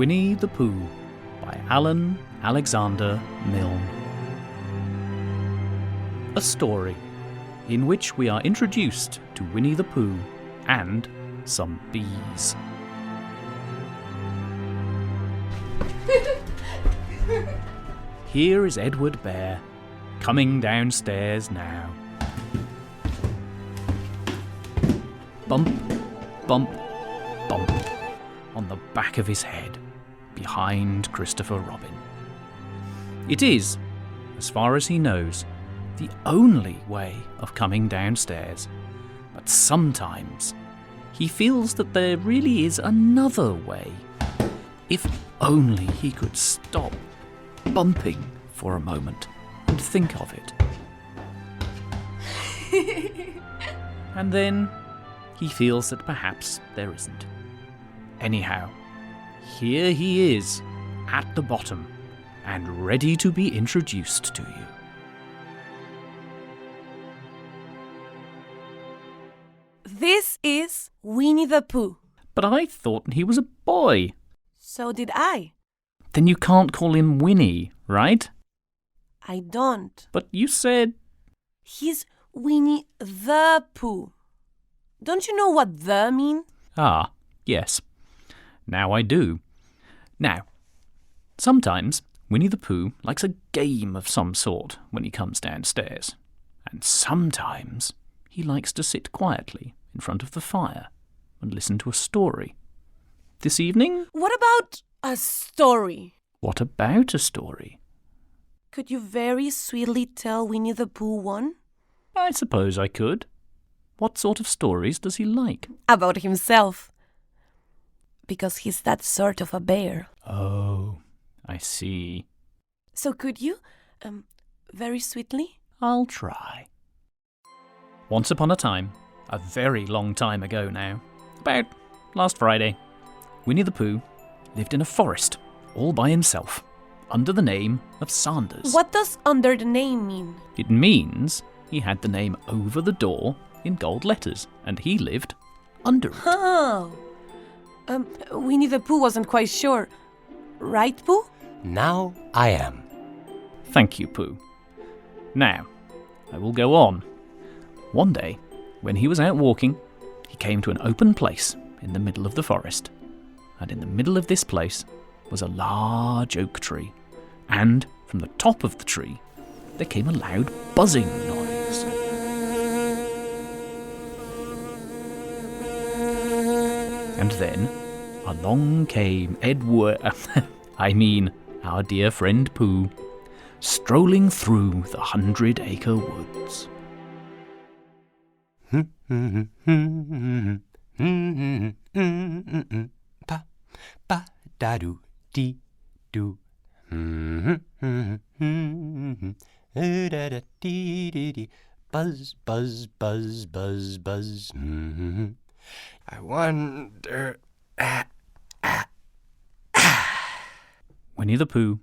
Winnie the Pooh by Alan Alexander Milne. A story in which we are introduced to Winnie the Pooh and some bees. Here is Edward Bear, coming downstairs now. Bump, bump, bump on the back of his head, behind Christopher Robin. It is, as far as he knows, the only way of coming downstairs, but sometimes he feels that there really is another way. If only he could stop bumping for a moment and think of it. And then he feels that perhaps there isn't. Anyhow, here he is, at the bottom, and ready to be introduced to you. This is Winnie the Pooh. But I thought he was a boy. So did I. Then you can't call him Winnie, right? I don't. But you said... He's Winnie the Pooh. Don't you know what "the" mean? Ah, yes. Now I do. Now, sometimes Winnie the Pooh likes a game of some sort when he comes downstairs. And sometimes he likes to sit quietly in front of the fire and listen to a story. This evening? What about a story? What about a story? Could you very sweetly tell Winnie the Pooh one? I suppose I could. What sort of stories does he like? About himself. Because he's that sort of a bear. Oh, I see. So could you, very sweetly? I'll try. Once upon a time, a very long time ago now, about last Friday, Winnie the Pooh lived in a forest all by himself, under the name of Sanders. What does under the name mean? It means he had the name over the door in gold letters, and he lived under it. Oh. Winnie the Pooh wasn't quite sure. Right, Pooh? Now I am. Thank you, Pooh. Now, I will go on. One day, when he was out walking, he came to an open place in the middle of the forest. And in the middle of this place was a large oak tree. And from the top of the tree, there came a loud buzzing noise. And then along came our dear friend Pooh, strolling through the 100-acre woods. Pa pa da do dee do. Da da dee dee dee. Buzz buzz buzz buzz buzz. I wonder. Winnie the Pooh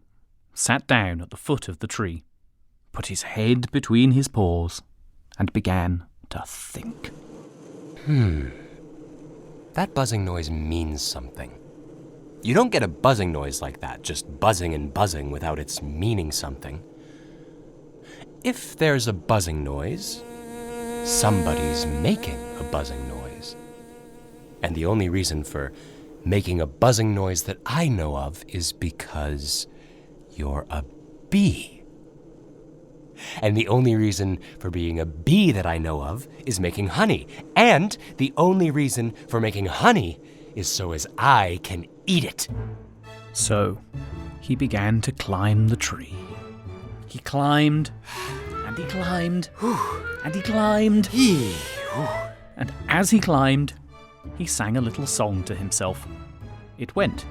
sat down at the foot of the tree, put his head between his paws, and began to think. That buzzing noise means something. You don't get a buzzing noise like that, just buzzing and buzzing without its meaning something. If there's a buzzing noise, somebody's making a buzzing noise. And the only reason for making a buzzing noise that I know of is because you're a bee. And the only reason for being a bee that I know of is making honey. And the only reason for making honey is so as I can eat it. So he began to climb the tree. He climbed, and he climbed, and he climbed. And as he climbed, he sang a little song to himself. It went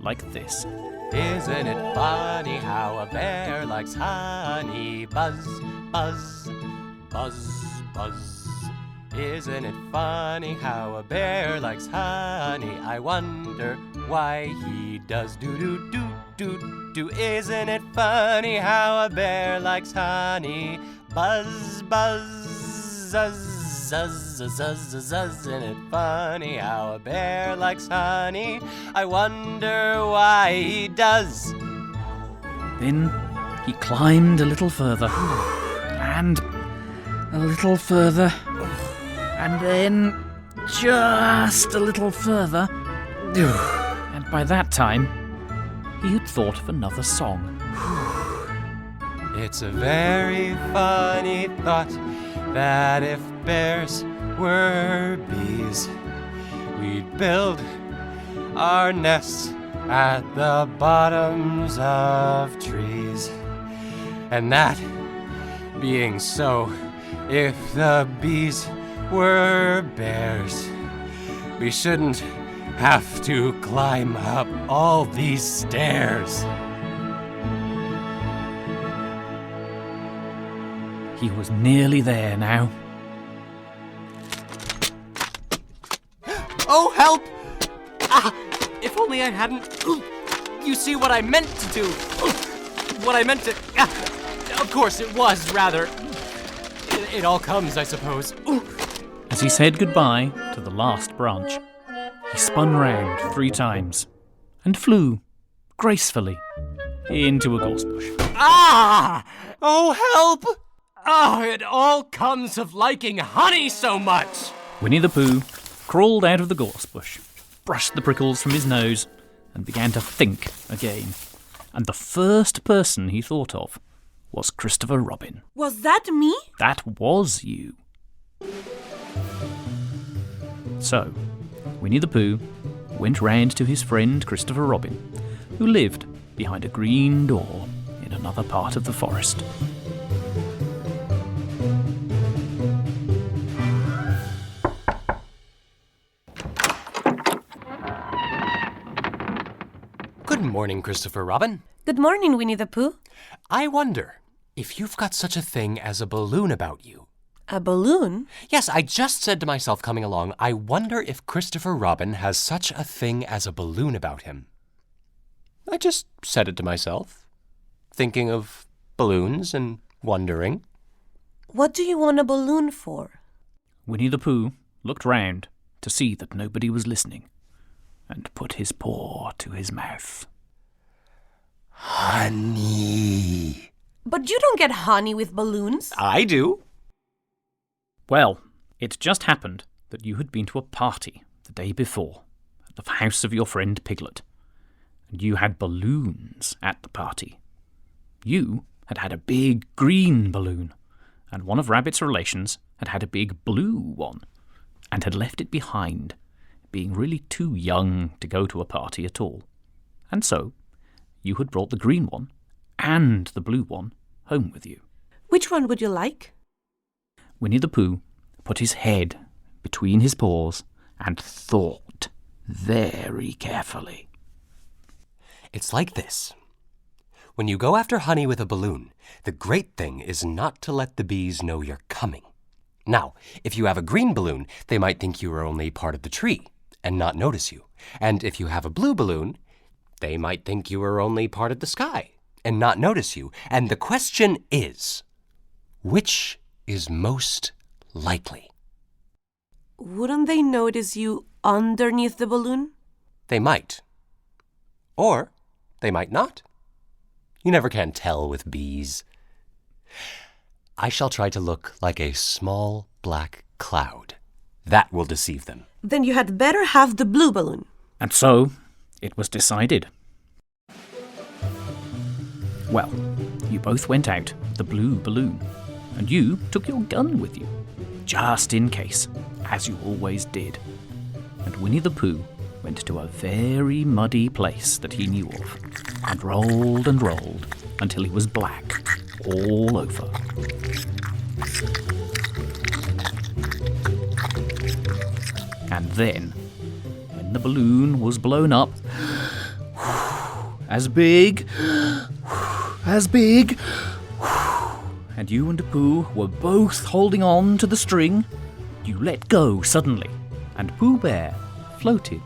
like this. Isn't it funny how a bear likes honey? Buzz, buzz, buzz, buzz. Isn't it funny how a bear likes honey? I wonder why he does. Do do do do do. Isn't it funny how a bear likes honey? Buzz, buzz, zuzz, zuzz, zuzz, zuzz, isn't it funny how a bear likes honey? I wonder why he does. Then he climbed a little further, and a little further, and then just a little further. And by that time, he had thought of another song. It's a very funny thought that if bears were bees, we'd build our nests at the bottoms of trees. And that being so, if the bees were bears, we shouldn't have to climb up all these stairs. He was nearly there now. Oh, help! Ah, if only I hadn't... You see what I meant to do. What I meant to... Of course, it was, rather. It all comes, I suppose. As he said goodbye to the last branch, he spun round 3 times and flew gracefully into a gorse bush. Ah! Oh, help! Oh, it all comes of liking honey so much! Winnie the Pooh crawled out of the gorse bush, brushed the prickles from his nose, and began to think again. And the first person he thought of was Christopher Robin. Was that me? That was you. So, Winnie the Pooh went round to his friend Christopher Robin, who lived behind a green door in another part of the forest. Good morning, Christopher Robin. Good morning, Winnie the Pooh. I wonder if you've got such a thing as a balloon about you. A balloon? Yes, I just said to myself coming along, I wonder if Christopher Robin has such a thing as a balloon about him. I just said it to myself, thinking of balloons and wondering. What do you want a balloon for? Winnie the Pooh looked round to see that nobody was listening and put his paw to his mouth. Honey. But you don't get honey with balloons. I do. Well, it just happened that you had been to a party the day before at the house of your friend Piglet, and you had balloons at the party. You had had a big green balloon, and one of Rabbit's relations had had a big blue one, and had left it behind, being really too young to go to a party at all. And so, you had brought the green one and the blue one home with you. Which one would you like? Winnie the Pooh put his head between his paws and thought very carefully. It's like this. When you go after honey with a balloon, the great thing is not to let the bees know you're coming. Now, if you have a green balloon, they might think you are only part of the tree and not notice you. And if you have a blue balloon, they might think you are only part of the sky and not notice you. And the question is, which is most likely? Wouldn't they notice you underneath the balloon? They might. Or they might not. You never can tell with bees. I shall try to look like a small black cloud. That will deceive them. Then you had better have the blue balloon. And so, it was decided. Well, you both went out the blue balloon, and you took your gun with you, just in case, as you always did. And Winnie the Pooh went to a very muddy place that he knew of, and rolled until he was black all over. And then, when the balloon was blown up, as big, and you and Pooh were both holding on to the string, you let go suddenly, and Pooh Bear floated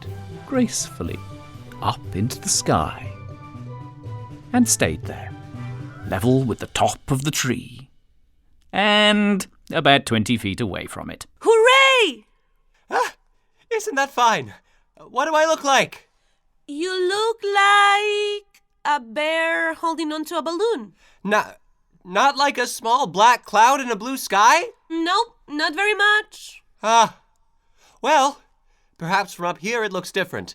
gracefully up into the sky and stayed there, level with the top of the tree, and about 20 feet away from it. Hooray! Isn't that fine? What do I look like? You look like a bear holding onto a balloon. Not like a small black cloud in a blue sky? Nope, not very much. Well, perhaps from up here it looks different.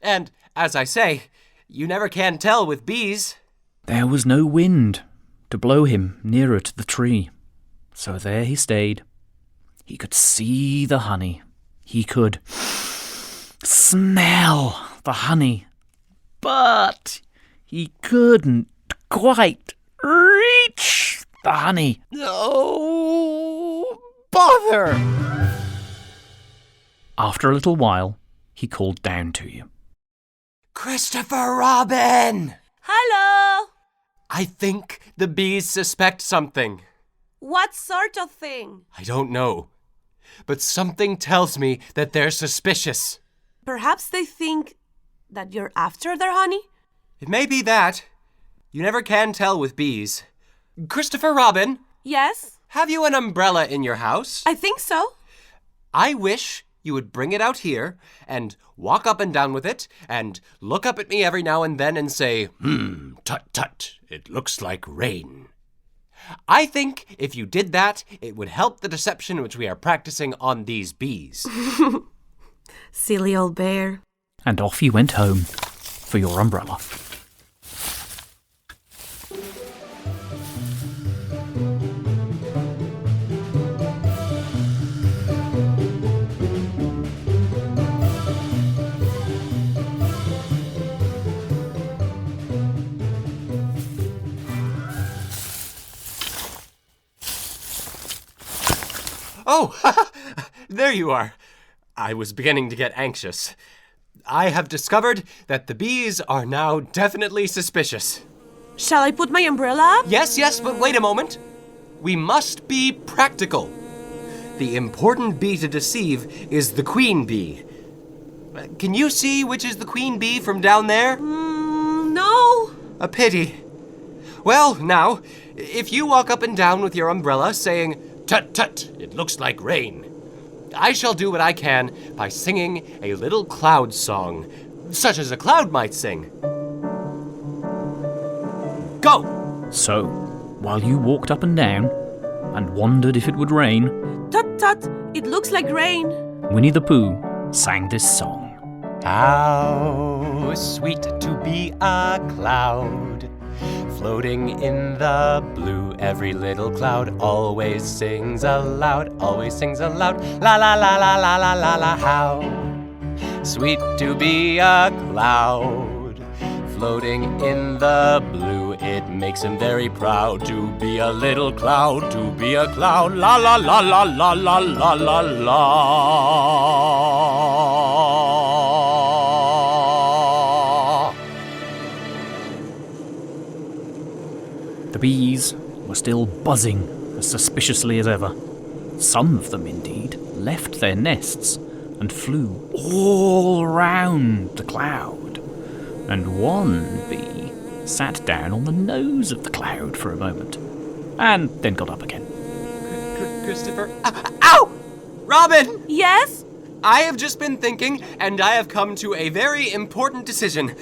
And, as I say, you never can tell with bees. There was no wind to blow him nearer to the tree. So there he stayed. He could see the honey. He could smell the honey. But he couldn't quite reach the honey. Oh, bother! After a little while, he called down to you. Christopher Robin! Hello! I think the bees suspect something. What sort of thing? I don't know. But something tells me that they're suspicious. Perhaps they think that you're after their honey? It may be that. You never can tell with bees. Christopher Robin, Yes, have you an umbrella in your house? I think so. I wish you would bring it out here and walk up and down with it and look up at me every now and then and say, tut tut, it looks like rain. I think if you did that, it would help the deception which we are practicing on these bees. Silly old bear. And off you went home for your umbrella. Oh, there you are. I was beginning to get anxious. I have discovered that the bees are now definitely suspicious. Shall I put my umbrella up? Yes, but wait a moment. We must be practical. The important bee to deceive is the queen bee. Can you see which is the queen bee from down there? No. A pity. Well, now, if you walk up and down with your umbrella saying, tut tut, it looks like rain, I shall do what I can by singing a little cloud song, such as a cloud might sing. Go! So, while you walked up and down and wondered if it would rain, Tut tut, it looks like rain. Winnie the Pooh sang this song. How sweet to be a cloud, floating in the blue. Every little cloud always sings aloud, la la la la la la la la. How sweet to be a cloud, floating in the blue. It makes him very proud to be a little cloud, to be a cloud, la la la la la la la la la. The bees were still buzzing as suspiciously as ever. Some of them, indeed, left their nests and flew all round the cloud. And one bee sat down on the nose of the cloud for a moment, and then got up again. Christopher... Ow! Robin! Yes? I have just been thinking, and I have come to a very important decision.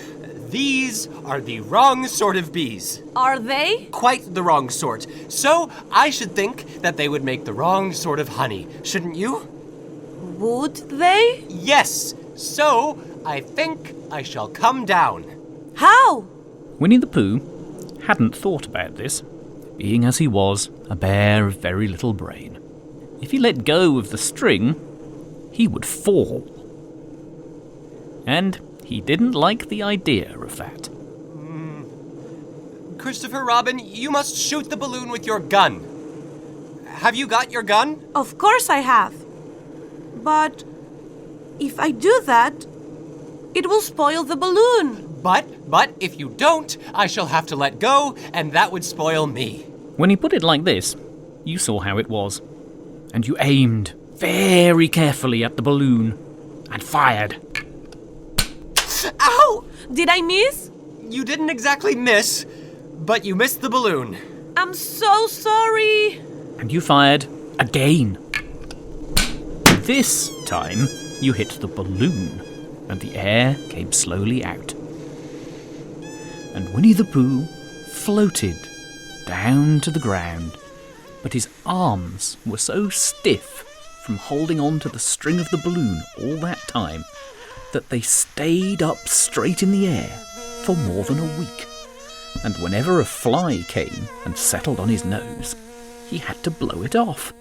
These are the wrong sort of bees. Are they? Quite the wrong sort. So, I should think that they would make the wrong sort of honey, shouldn't you? Would they? Yes. So, I think I shall come down. How? Winnie the Pooh hadn't thought about this, being as he was a bear of very little brain. If he let go of the string, he would fall. And he didn't like the idea of that. Christopher Robin, you must shoot the balloon with your gun. Have you got your gun? Of course I have. But if I do that, it will spoil the balloon. But if you don't, I shall have to let go, and that would spoil me. When he put it like this, you saw how it was, and you aimed very carefully at the balloon and fired. Ow! Did I miss? You didn't exactly miss, but you missed the balloon. I'm so sorry. And you fired again. This time, you hit the balloon, and the air came slowly out. And Winnie the Pooh floated down to the ground, but his arms were so stiff from holding on to the string of the balloon all that time that they stayed up straight in the air for more than a week. And whenever a fly came and settled on his nose, he had to blow it off.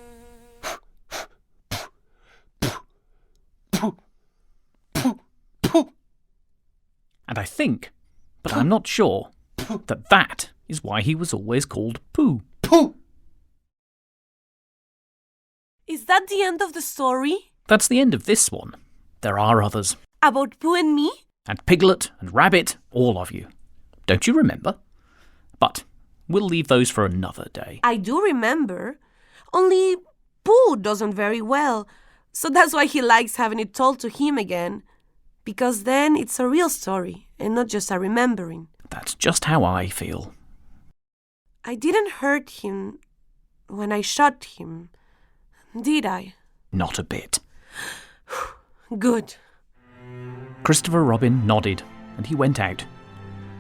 And I think, but I'm not sure, that is why he was always called Pooh. Is that the end of the story? That's the end of this one. There are others. About Pooh and me? And Piglet and Rabbit, all of you. Don't you remember? But we'll leave those for another day. I do remember. Only Pooh doesn't very well. So that's why he likes having it told to him again. Because then it's a real story and not just a remembering. That's just how I feel. I didn't hurt him when I shot him, did I? Not a bit. Good. Christopher Robin nodded, and he went out.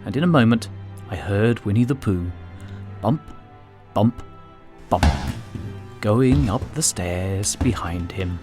And in a moment, I heard Winnie the Pooh bump, bump, bump, going up the stairs behind him.